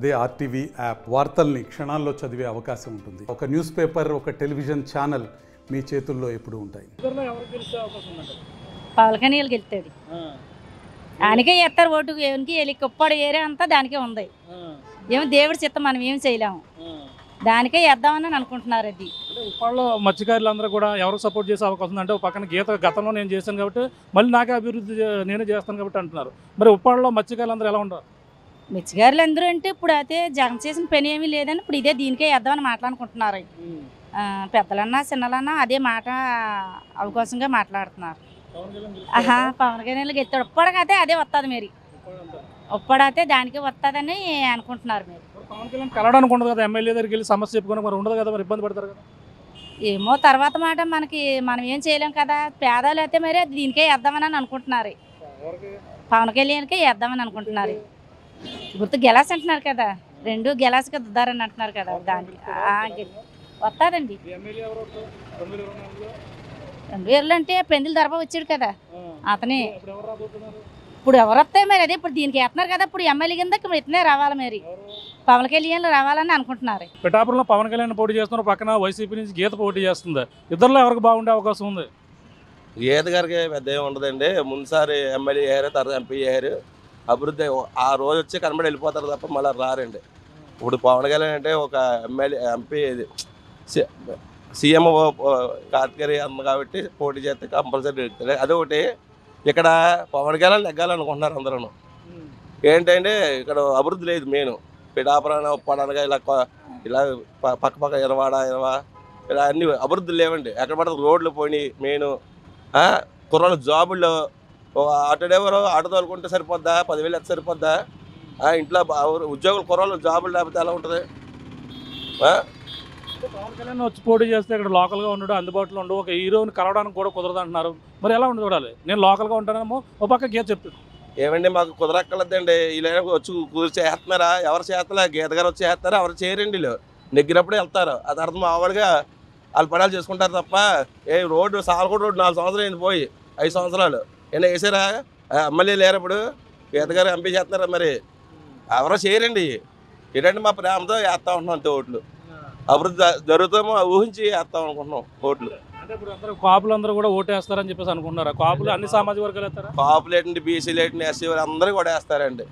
అదే RTV app వార్తల్ని క్షణాల్లో చదివే అవకాశం ఉంటుంది. ఒక న్యూస్ పేపర్, ఒక టెలివిజన్ ఛానల్ మీ చేతుల్లో ఎప్పుడూ ఉంటాయి. పవన్ కళ్యాణ్ గెలుస్తాడు. ఆయనకే చేస్తారు ఓటు. ఎవరికి వెళ్ళి కుప్పాడు ఏరే అంతా దానికే ఉంది. ఏమో దేవుడి చిత్తం, మనం ఏం చేయలేము. దానికే వేద్దామని అనుకుంటున్నారు. అది ఉప్పాడలో మత్స్యకారులందరూ కూడా ఎవరికి సపోర్ట్ చేసే అవకాశం ఉంది అంటే పక్కన గీత గతంలో నేను చేశాను కాబట్టి మళ్ళీ నాకే అభివృద్ధి నేనే చేస్తాను కాబట్టి అంటున్నారు. మరి ఉప్పాడలో మత్స్యకారులందరూ ఎలా ఉంటారు? మిచ్చిగారులు అందరూ అంటే ఇప్పుడు అయితే జగన్ చేసిన పని ఏమీ లేదని ఇప్పుడు ఇదే దీనికే వేద్దామని మాట్లాడుకుంటున్నారు. పెద్దలన్నా చిన్నలన్నా అదే మాట అవకాశంగా మాట్లాడుతున్నారు. పవన్ కళ్యాణ్ గెలుస్తాడు. ఉప్పాడకైతే అదే వస్తుంది. మరి ఉప్పాడైతే దానికే వస్తుందని అనుకుంటున్నారు. మీరు పవన్ కళ్యాణ్ కలవడానికి ఉండదు కదా, ఎమ్మెల్యే దగ్గరికి వెళ్ళి సమస్య చెప్పుకోవడం మరి ఉండదు కదా, మరి ఇబ్బంది పడతారు కదా. ఏమో తర్వాత మాట మనం ఏం చేయలేం కదా. పేదలు అయితే మరి దీనికే వేద్దామని అనుకుంటున్నారు. పవన్ కళ్యాణ్కే వేద్దామని అనుకుంటున్నారు. గుర్తు గెలాస్ అంటున్నారు కదా, రెండు గెలాస్కి దుద్దారని అంటున్నారు కదా, దానికి వస్తుందండి. 2000 అంటే పెందుల దర్భ వచ్చాడు కదా అతనే. ఇప్పుడు ఎవరు వస్తాయి మరి? అదే ఇప్పుడు దీనికి వేస్తున్నారు కదా. ఇప్పుడు ఎమ్మెల్యే కింద ఇప్పుడు ఇతనే రావాలి. మరి పవన్ కళ్యాణ్ రావాలని అనుకుంటున్నారు. పిఠాపురంలో పవన్ కళ్యాణ్ పోటీ చేస్తున్నారు, పక్కన వైసీపీ నుంచి గీత పోటీ చేస్తుంది. ఇద్దరులో ఎవరికి బాగుండే అవకాశం ఉంది? గీత గారికి పెద్ద ఏమి ఉండదండి. ముందుసారి ఎమ్మెల్యే అయ్యారు, తర్వాత ఎంపీ అయ్యారు. అభివృద్ధి ఆ రోజు వచ్చి కనబడి వెళ్ళిపోతారు తప్ప మళ్ళీ రారండి. ఇప్పుడు పవన్ కళ్యాణ్ అంటే ఒక ఎమ్మెల్యే ఎంపీ సీఎం కేటగిరీ అమ్మ కాబట్టి పోటీ చేస్తే కంపల్సరీ వెళ్తాడు. అదొకటి. ఇక్కడ పవన్ కళ్యాణ్ నెగ్గాలనుకుంటున్నారు అందరూ. ఏంటంటే ఇక్కడ అభివృద్ధి లేదు. మెయిన్ పిఠాపురాణ ఉప్పాడనగా ఇలా పక్క ఇరవా ఇలా అన్ని అభివృద్ధులు లేవండి. ఎక్కడ పడితే రోడ్లు పోయినాయి. మెయిన్ కుర్రాళ్ళు జాబుల్లో ఆటో డ్రైవరు ఆటో తోలుకుంటే సరిపోద్దా? 10,000 ఎంత సరిపోద్దా? ఇంట్లో ఉద్యోగులు కుర్రాళ్ళు జాబులు లేకపోతే ఎలా ఉంటుంది? పవన్ కళ్యాణ్ వచ్చి పోటీ చేస్తే ఇక్కడ లోకల్గా ఉండడు, అందుబాటులో ఉండవు, ఒక హీరోని కలవడానికి కూడా కుదరదు అంటున్నారు. మరి ఎలా ఉండి చూడాలి? నేను లోకల్గా ఉంటానేమో, ఒక పక్క గీత చెప్తాను. ఏమండి మాకు కుదరక్కర్లేదండి. ఇలా వచ్చి చేస్తున్నారా? ఎవరు చేస్తలే? గీత గారు వచ్చి చేస్తారా? ఎవరు చేయరండి. వీళ్ళు నెగ్గినప్పుడు వెళ్తారు. అది అర్థం మామూలుగా వాళ్ళు పడాలు చేసుకుంటారు తప్ప రోడ్డు సాలకోట రోడ్డు 4 సంవత్సరాలు అయింది పోయి 5 సంవత్సరాలు ఏమైనా వేసారా? ఎమ్మెల్యే లేరు. ఇప్పుడు గీత గారు ఎంపీ చేస్తున్నారా? మరి ఎవరో చేయరండి. ఏంటంటే మా ప్రేమతో వేస్తా ఉంటున్నాం అంతే ఓట్లు. అభివృద్ధి జరుగుతామో ఊహించి వేస్తాం అనుకుంటున్నాం ఓట్లు. అంటే ఇప్పుడు అందరూ కాపులందరూ కూడా ఓటేస్తారని చెప్పేసి అనుకుంటున్నారు. కాపులు అన్ని సామాజిక వర్గాలు వేస్తారా? కాపులు ఏంటండి, బీసీలు ఏంటండి, ఎస్సీ అందరూ కూడా వేస్తారండి.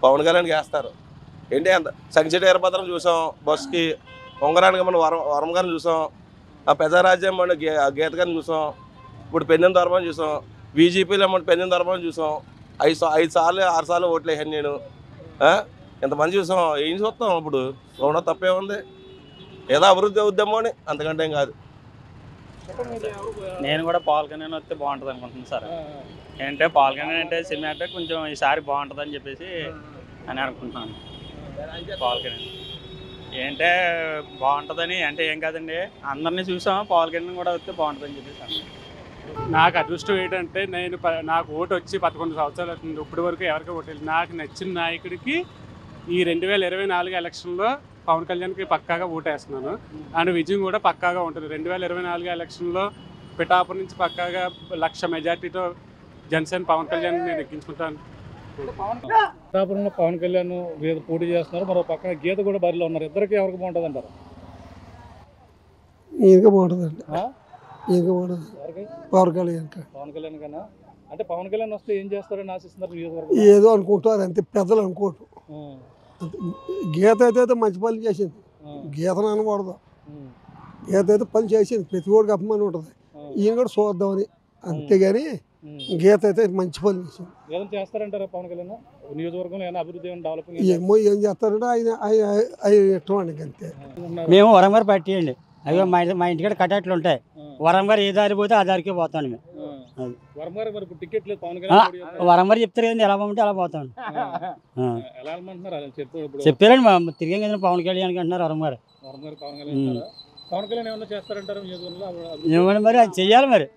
పవన్ కళ్యాణ్కి వేస్తారు. ఏంటి అంత సంక్షేట వీరభద్రం చూసాం, బస్కి ఉంగరానికి మనం వరం గారిని చూసాం, ఆ పెద్దరాజ్యం మనం గీత గారిని చూసాం, ఇప్పుడు పెన్నెం దొరబాన్ని చూసాం, బీజేపీలో మనం పెన్నెం దొరబాన్ని చూసాం. 5 సార్లు 6 సార్లు ఓట్లు వేసాను నేను. ఇంతమంది చూసాం. ఏం చూస్తాం? ఇప్పుడు చూడడం తప్పే ఉంది. ఏదో అభివృద్ధి అవుద్దామో అని, అంతకంటే ఏం కాదు. నేను కూడా పవన్ కళ్యాణ్ వస్తే బాగుంటుంది అనుకుంటున్నాను సార్. ఏంటంటే పవన్ కళ్యాణ్ అంటే సినిమా అంటే కొంచెం ఈసారి బాగుంటుంది అని చెప్పేసి అని అనుకుంటున్నాను. పవన్ కళ్యాణ్ ఏంటంటే బాగుంటుందని అంటే ఏం కాదండి, అందరినీ చూసాం. పవన్ కళ్యాణ్ కూడా వస్తే బాగుంటుందని చెప్పేసి. నాకు అదృష్టం ఏంటంటే నాకు ఓటు వచ్చి 11 సంవత్సరాలు అవుతుంది. ఇప్పటి వరకు ఎవరికి ఓటు నాకు నచ్చిన నాయకుడికి ఈ 2024 ఎలక్షన్లో పవన్ కళ్యాణ్కి పక్కాగా ఓటేస్తున్నాను. ఆయన విజయం కూడా పక్కాగా ఉంటుంది. 2024 ఎలక్షన్లో పిఠాపురం నుంచి పక్కాగా 1,00,000 మెజార్టీతో జనసేన పవన్ కళ్యాణ్ నేను ఎక్కించుకుంటాను. పిఠాపురంలో పవన్ కళ్యాణ్ గీత పోటీ చేస్తున్నారు, మరో పక్కన గీత కూడా బరిలో ఉన్నారు. ఇద్దరికి ఎవరికి బాగుంటుంది అంటారు? ఈయనకే బాగుంటుందండి. ఈయనకే బాగుంటుంది. పవన్ కళ్యాణ్. పవన్ కళ్యాణ్ కన్నా అంటే పవన్ కళ్యాణ్ వస్తే ఏం చేస్తారని ఆశిస్తున్నారు? ఏదో అనుకుంటారు అంతే, పెద్దలు అనుకోవటం. గీత అయితే మంచి పని చేసింది. గీతను అనకూడదు. గీత అయితే పని చేసింది, ప్రతి ఓడికి అప్పమని ఉంటుంది. ఈయన కూడా చూద్దామని, అంతేగాని గీత అయితే మంచి పని చేసింది. ఏదైనా చేస్తారంటారా పవన్ కళ్యాణ్? నియోజకవర్గంలో ఏమైనా అభివృద్ధి డెవలపింగ్ ఏమో ఏం చేస్తారంటే ఆయన ఇష్టం అండి అంతే. మేము వరంగారు పట్టి అండి. అయ్యో మా ఇంటికాడ కటాట్లు ఉంటాయి. వరంగారు ఏ దారి పోతే ఆ దారికే పోతాను మేము. వరంగారు చెప్తారు కదండి, ఎలా పోమంటే అలా పోతాను. చెప్పారండి తిరిగి కదా పవన్ కళ్యాణ్ అంటున్నారు వరంగారు. ఏమని మరి అది చెయ్యాలి. మరి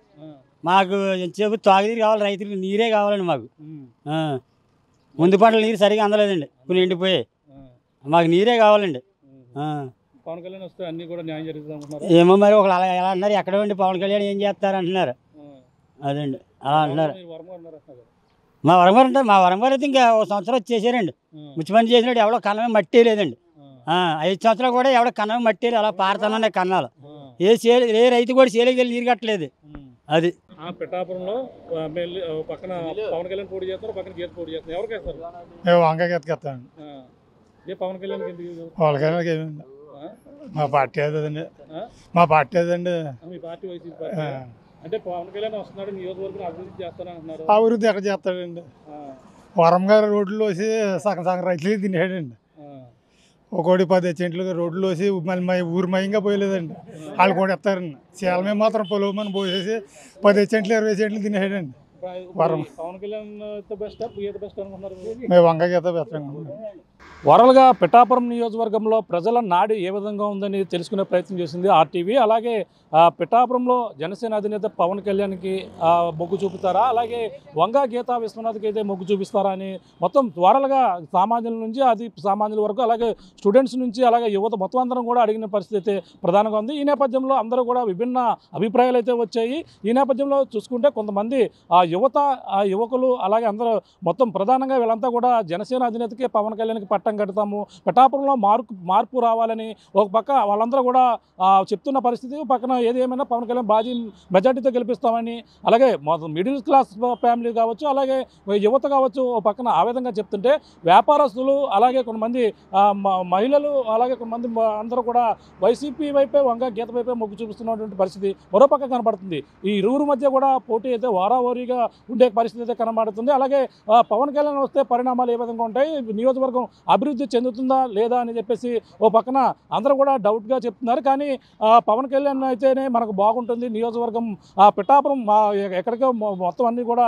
మాకు ఎంతసేపు తాగునీరు కావాలి, రైతులకు నీరే కావాలండి. మాకు ముందు పంటలు నీరు సరిగా అందలేదండి, కొన్ని ఎండిపోయాయి. మాకు నీరే కావాలండి. పవన్ కళ్యాణ్ వస్తే అన్ని కూడా న్యాయం జరుగుతుంది. ఏమో మరి ఒకళ్ళు అలా ఎలా అంటున్నారు, ఎక్కడ ఉండి పవన్ కళ్యాణ్ ఏం చేస్తారు అంటున్నారు. అదండి అలా అంటున్నారు. మా వరంగారు అంటే మా వరంగారు అయితే ఇంకా ఒక సంవత్సరం వచ్చి చేశారండి. ముచ్చి పని చేసినట్టు ఎవడో కన్నమే మట్టి లేదండి. 5 సంవత్సరాలు కూడా ఎవడో కన్నమే మట్టి అలా పారుతాననే కన్నాలు. ఏ రైతు కూడా సేలకి వెళ్ళి నీరు కట్టలేదు. అది పిఠాపురంలో పక్కన పవన్ కళ్యాణ్ పోటీ చేస్తారు, పక్కన గీత పోటీ చేస్తారు. ఎవరికి వేస్తారు? వంకాయ ఎత్తుకెత్తాను. పవన్ కళ్యాణ్ పవన్ కళ్యాణ్కి ఏమైంది? మా పార్టీ అదండి. మా పార్టీ అదండి. మీ పార్టీ వైసీపీ పార్టీ. అంటే పవన్ కళ్యాణ్ వస్తున్నాడు, నియోజకవర్గం అభివృద్ధి చేస్తానంటున్నారు. అభివృద్ధి ఎక్కడ చేస్తాడండి? వరంగారు రోడ్లు వేసి సగం సగం రైతులకి తినేసాడండి. ఒకటి 10 సెంట్లు రోడ్లు వేసి మళ్ళీ ఊరు మయంగా పోయలేదండి. వాళ్ళు కూడా ఎత్తారండి. సేలమే మాత్రం పొలవమని పోసేసి 10 సెంట్లు 20 సెంట్లు తినేసాడండి. పవన్ కళ్యాణ్ బెస్ట్ బెస్ట్ అనుకుంటున్నారు. మేము వంకాయ గీత బెస్ట్. ఓవరాల్గా పిఠాపురం నియోజకవర్గంలో ప్రజల నాడి ఏ విధంగా ఉందని తెలుసుకునే ప్రయత్నం చేసింది ఆర్టీవీ. అలాగే పిఠాపురంలో జనసేన అధినేత పవన్ కళ్యాణ్కి మొగ్గు చూపుతారా, అలాగే వంగా గీతా విశ్వనాథ్కి అయితే మొగ్గు చూపిస్తారా అని మొత్తం ఓవరాల్గా సామాన్యుల నుంచి అది సామాన్యుల వరకు, అలాగే స్టూడెంట్స్ నుంచి, అలాగే యువత మొత్తం అందరం కూడా అడిగిన పరిస్థితి అయితే ప్రధానంగా ఉంది. ఈ నేపథ్యంలో అందరూ కూడా విభిన్న అభిప్రాయాలు అయితే వచ్చాయి. ఈ నేపథ్యంలో చూసుకుంటే కొంతమంది యువకులు అలాగే అందరూ మొత్తం ప్రధానంగా వీళ్ళంతా కూడా జనసేన అధినేతకి పవన్ కళ్యాణ్కి పట్టం కడతాము, పిఠాపురంలో మార్పు రావాలని ఒక పక్క వాళ్ళందరూ కూడా చెప్తున్న పరిస్థితి. పక్కన ఏది ఏమైనా పవన్ కళ్యాణ్ భారీ మెజార్టీతో గెలిపిస్తామని, అలాగే మిడిల్ క్లాస్ ఫ్యామిలీ కావచ్చు, అలాగే యువత కావచ్చు ఒక పక్కన ఆ విధంగా చెప్తుంటే, వ్యాపారస్తులు అలాగే కొంతమంది మహిళలు అలాగే కొంతమంది అందరూ కూడా వైసీపీ వైపే వంగా గీత వైపే మొగ్గు చూపిస్తున్నటువంటి పరిస్థితి మరోపక్క కనబడుతుంది. ఈ ఇరువురు మధ్య కూడా పోటీ అయితే వారావారీగా ఉండే పరిస్థితి అయితే కనబడుతుంది. అలాగే పవన్ కళ్యాణ్ వస్తే పరిణామాలు ఏ విధంగా ఉంటాయి, నియోజకవర్గం అభివృద్ధి చెందుతుందా లేదా అని చెప్పేసి ఓ పక్కన అందరూ కూడా డౌట్గా చెప్తున్నారు. కానీ పవన్ కళ్యాణ్ అయితేనే మనకు బాగుంటుంది, నియోజకవర్గం పిఠాపురం ఎక్కడికో మొత్తం అన్నీ కూడా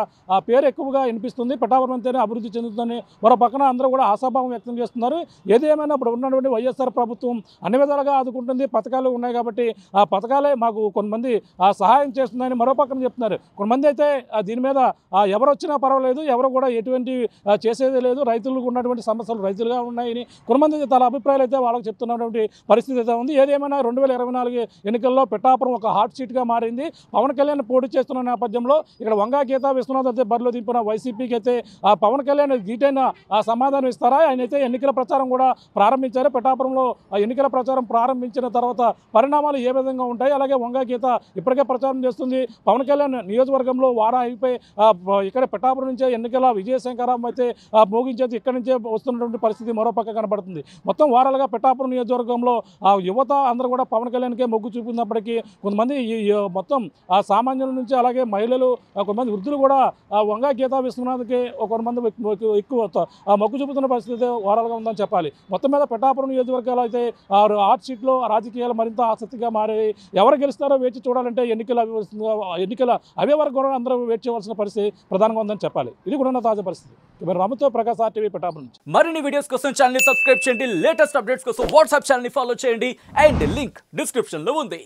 పేరు ఎక్కువగా వినిపిస్తుంది, పిఠాపురం అంటేనే అభివృద్ధి చెందుతుందని మరో పక్కన అందరూ కూడా ఆశాభావం వ్యక్తం చేస్తున్నారు. ఏది ఏమైనా ఇప్పుడు ఉన్నటువంటి వైఎస్ఆర్ ప్రభుత్వం అన్ని విధాలుగా ఆదుకుంటుంది, పథకాలు ఉన్నాయి కాబట్టి ఆ పథకాలే మాకు కొంతమంది సహాయం చేస్తుందని మరో పక్కన చెప్తున్నారు. కొంతమంది అయితే దీని మీద ఎవరు వచ్చినా పర్వాలేదు, ఎవరు కూడా ఎటువంటి చేసేది లేదు, రైతులకు ఉన్నటువంటి సమస్యలు రైతులుగా ఉన్నాయని కొంతమంది తన అభిప్రాయాలు అయితే వాళ్ళకి చెప్తున్నటువంటి పరిస్థితి అయితే ఉంది. ఏదేమైనా 2024 ఎన్నికల్లో పిఠాపురం ఒక హాట్ సీట్గా మారింది. పవన్ కళ్యాణ్ పోటీ చేస్తున్న నేపథ్యంలో ఇక్కడ వంగా గీతా విశ్వనాథ్ అయితే బరిలో దింపిన వైసీపీకి అయితే పవన్ కళ్యాణ్ గీటైన సమాధానం ఇస్తారా? ఆయన అయితే ఎన్నికల ప్రచారం కూడా ప్రారంభించారు. పిఠాపురంలో ఎన్నికల ప్రచారం ప్రారంభించిన తర్వాత పరిణామాలు ఏ విధంగా ఉంటాయి, అలాగే వంగా గీత ఇప్పటికే ప్రచారం చేస్తుంది. పవన్ కళ్యాణ్ నియోజకవర్గంలో వారా అయిపోయి ఇక్కడ పిఠాపురం నుంచే ఎన్నికల విజయశంకరం అయితే మోగించేది ఇక్కడి నుంచే వస్తున్నటువంటి పరిస్థితి మరో పక్క కనబడుతుంది. మొత్తం వారాలుగా పిఠాపురం నియోజకవర్గంలో యువత అందరూ కూడా పవన్ కళ్యాణ్కే మొగ్గు చూపినప్పటికీ కొంతమంది మొత్తం సామాన్యుల నుంచి అలాగే మహిళలు కొంతమంది వృద్ధులు కూడా వంగా గీతా విశ్వనాథ్కి కొంతమంది ఎక్కువ మొగ్గు చూపుతున్న పరిస్థితి వారాలుగా ఉందని చెప్పాలి. మొత్తం మీద పిఠాపురం నియోజకవర్గాలు అయితే 6 సీట్లు రాజకీయాలు మరింత ఆసక్తిగా మారాయి. ఎవరు గెలుస్తారో వేచి చూడాలంటే ఎన్నికల అవే వరకు కూడా అందరూ వేచి చేయవలసిన పరిస్థితి ప్రధానంగా ఉందని చెప్పాలి. ఇది కూడా ఉన్న తాజా పరిస్థితి. రామతో ప్రకాశ్ RTV పిఠాపురం నుంచి. మరిన్ని వీడియోస్ కోసం ఛానల్ ని సబ్స్క్రైబ్ చేయండి, లేటెస్ట్ అప్డేట్స్ కోసం వాట్సాప్ ఛానల్ ని ఫాలో చేయండి అండ్ లింక్ డిస్క్రిప్షన్ లో ఉంది.